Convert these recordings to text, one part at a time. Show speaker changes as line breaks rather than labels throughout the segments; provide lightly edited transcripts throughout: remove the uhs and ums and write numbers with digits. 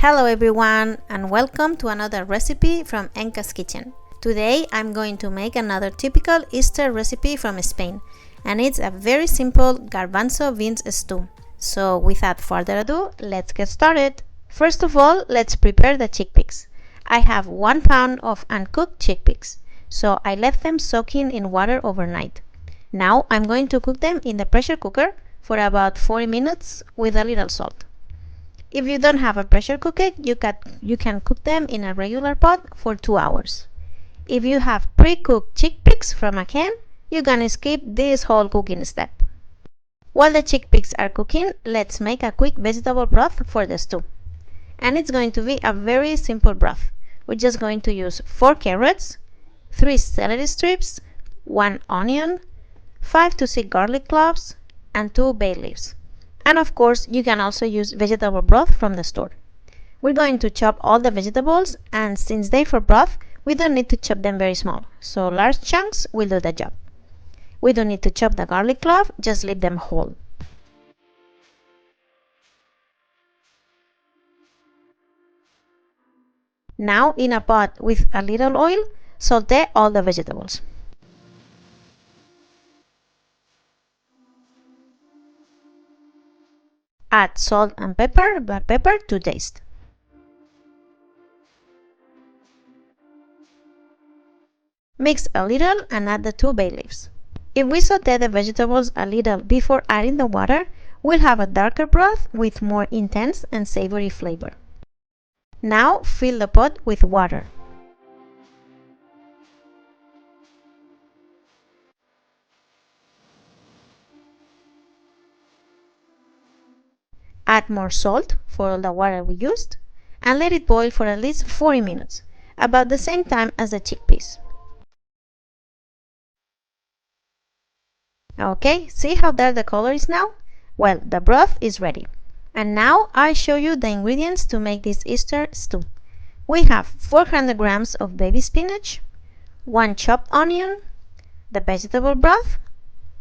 Hello everyone and welcome to another recipe from Enka's kitchen. Today I'm going to make another typical Easter recipe from Spain, and it's a very simple garbanzo beans stew. So without further ado, let's get started. First of all, let's prepare the chickpeas. I have 1 pound of uncooked chickpeas, so I left them soaking in water overnight. Now I'm going to cook them in the pressure cooker for about 40 minutes with a little salt. If you don't have a pressure cooker, you can cook them in a regular pot for 2 hours. If you have pre-cooked chickpeas from a can, you can skip this whole cooking step. While the chickpeas are cooking, let's make a quick vegetable broth for the stew. And it's going to be a very simple broth. We're just going to use 4 carrots, 3 celery strips, 1 onion, 5 to 6 garlic cloves, and 2 bay leaves. And of course, you can also use vegetable broth from the store. We're going to chop all the vegetables, and since they're for broth, we don't need to chop them very small, so large chunks will do the job. We don't need to chop the garlic clove, just leave them whole. Now, in a pot with a little oil, saute all the vegetables. Add salt and pepper, black pepper to taste. Mix a little and add the 2 bay leaves. If we saute the vegetables a little before adding the water, we'll have a darker broth with more intense and savory flavor. Now fill the pot with water. Add more salt for all the water we used, and let it boil for at least 40 minutes, about the same time as the chickpeas. Okay, see how dark the color is now? Well, the broth is ready. And now I show you the ingredients to make this Easter stew. We have 400 grams of baby spinach, 1 chopped onion, the vegetable broth,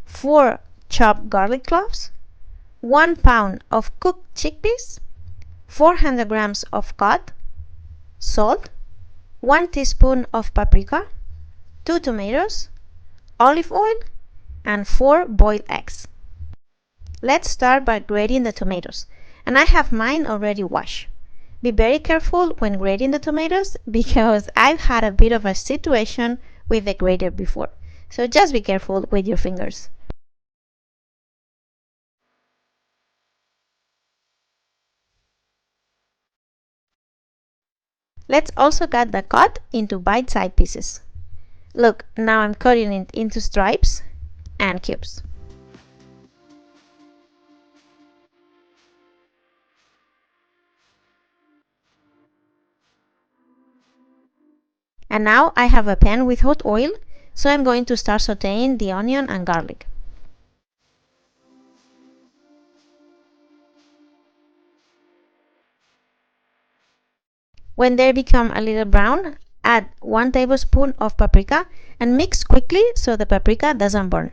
4 chopped garlic cloves, 1 pound of cooked chickpeas, 400 grams of cod, salt, 1 teaspoon of paprika, 2 tomatoes, olive oil, and 4 boiled eggs. Let's start by grating the tomatoes, and I have mine already washed. Be very careful when grating the tomatoes because I've had a bit of a situation with the grater before, so just be careful with your fingers. Let's also cut the cod into bite-sized pieces. Look, now I'm cutting it into stripes and cubes. And now I have a pan with hot oil, so I'm going to start sauteing the onion and garlic. When they become a little brown, add 1 tablespoon of paprika and mix quickly so the paprika doesn't burn.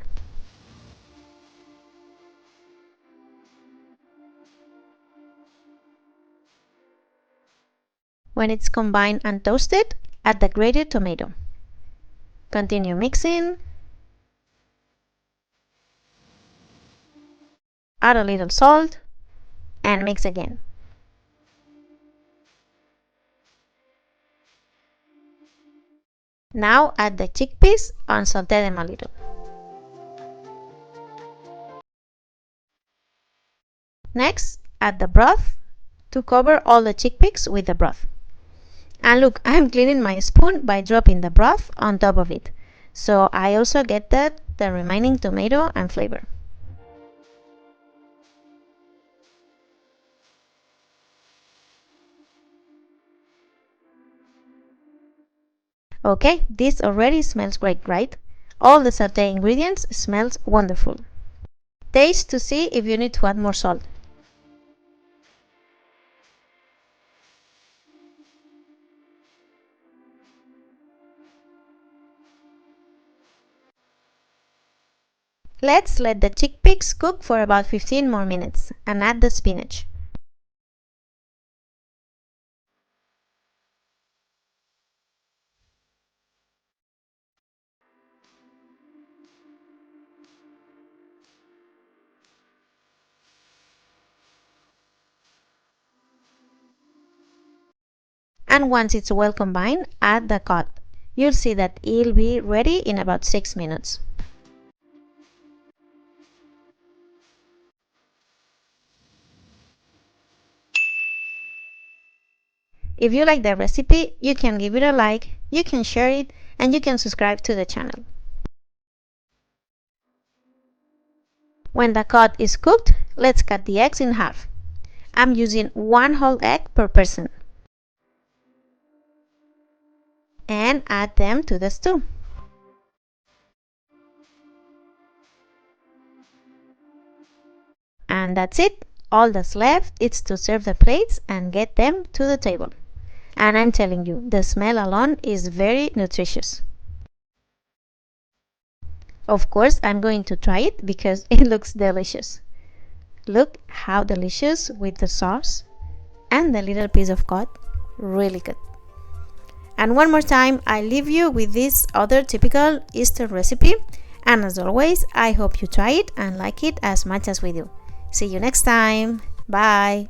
When it's combined and toasted, add the grated tomato. Continue mixing. Add a little salt and mix again. Now add the chickpeas and saute them a little. Next, add the broth to cover all the chickpeas with the broth. And look, I'm cleaning my spoon by dropping the broth on top of it, so I also get the remaining tomato and flavor. Okay, this already smells great, right? All the sauté ingredients smells wonderful. Taste to see if you need to add more salt. Let's let the chickpeas cook for about 15 more minutes and add the spinach. And once it's well combined, add the cod. You'll see that it'll be ready in about 6 minutes. If you like the recipe, you can give it a like, you can share it, and you can subscribe to the channel. When the cod is cooked, let's cut the eggs in half. I'm using 1 whole egg per person. And add them to the stew. And that's it. All that's left is to serve the plates and get them to the table. And I'm telling you, the smell alone is very nutritious. Of course, I'm going to try it because it looks delicious. Look how delicious with the sauce and the little piece of cod. Really good. And one more time, I leave you with this other typical Easter recipe. And as always, I hope you try it and like it as much as we do. See you next time. Bye.